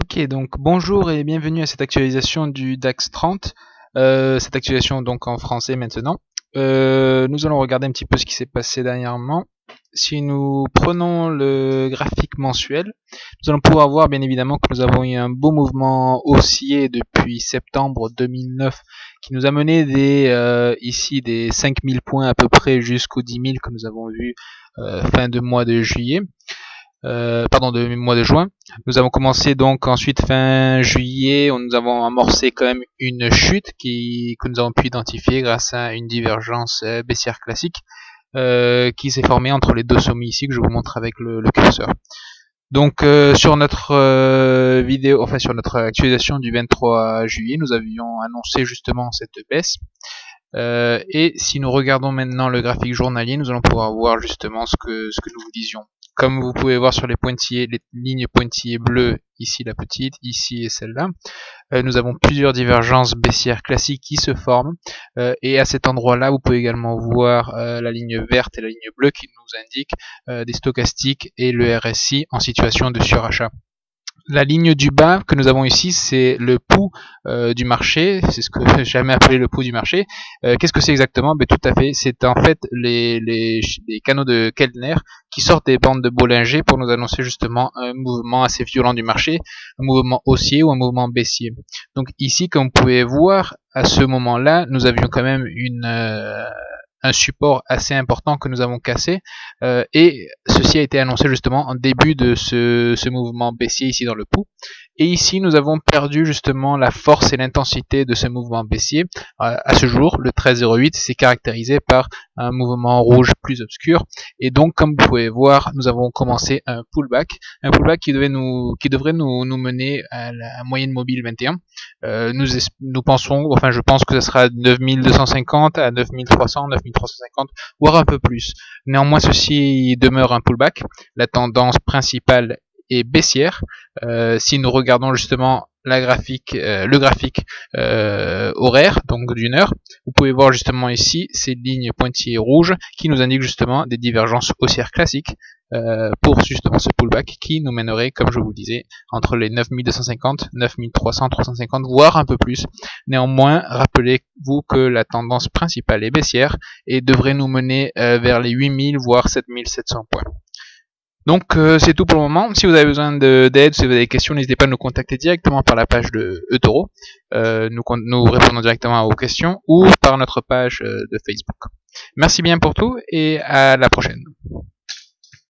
Ok, donc bonjour et bienvenue à cette actualisation du DAX 30. Cette actualisation donc en français maintenant. Nous allons regarder un petit peu ce qui s'est passé dernièrement. Si nous prenons le graphique mensuel, nous allons pouvoir voir bien évidemment que nous avons eu un beau mouvement haussier depuis septembre 2009 qui nous a mené ici des 5000 points à peu près jusqu'aux 10 000 que nous avons vu fin de mois de juillet. De mois de juin. Nous avons commencé donc ensuite fin juillet, nous avons amorcé quand même une chute que nous avons pu identifier grâce à une divergence baissière classique qui s'est formée entre les deux sommets ici que je vous montre avec le curseur. Donc sur notre sur notre actualisation du 23 juillet, nous avions annoncé justement cette baisse. Et si nous regardons maintenant le graphique journalier, nous allons pouvoir voir justement ce que nous vous disions. Comme vous pouvez voir sur les lignes pointillées bleues, ici la petite, ici et celle-là, nous avons plusieurs divergences baissières classiques qui se forment. Et à cet endroit-là, vous pouvez également voir la ligne verte et la ligne bleue qui nous indiquent des stochastiques et le RSI en situation de surachat. La ligne du bas que nous avons ici, c'est le pouls du marché, c'est ce que j'ai jamais appelé le pouls du marché. Qu'est-ce que c'est exactement? Tout à fait, c'est en fait les canaux de Kellner qui sortent des bandes de Bollinger pour nous annoncer justement un mouvement assez violent du marché, un mouvement haussier ou un mouvement baissier. Donc ici, comme vous pouvez voir, à ce moment-là, nous avions quand même un support assez important que nous avons cassé et ceci a été annoncé justement en début de ce mouvement baissier ici dans le pouls. Et ici, nous avons perdu justement la force et l'intensité de ce mouvement baissier. À ce jour, le 13,08 s'est caractérisé par un mouvement rouge plus obscur. Et donc, comme vous pouvez voir, nous avons commencé un pullback qui devrait nous mener à la moyenne mobile 21. Nous pensons, enfin je pense que ce sera 9250 à 9300, 9350, voire un peu plus. Néanmoins, ceci demeure un pullback. La tendance principale est baissière. Si nous regardons justement le graphique horaire, donc d'une heure, vous pouvez voir justement ici ces lignes pointillées rouges qui nous indiquent justement des divergences haussières classiques pour justement ce pullback qui nous mènerait, comme je vous le disais, entre les 9250, 9300, 350, voire un peu plus. Néanmoins, rappelez-vous que la tendance principale est baissière et devrait nous mener vers les 8000 voire 7700 points. Donc c'est tout pour le moment. Si vous avez besoin d'aide, si vous avez des questions, n'hésitez pas à nous contacter directement par la page de eToro. Nous répondons directement à vos questions ou par notre page de Facebook. Merci bien pour tout et à la prochaine.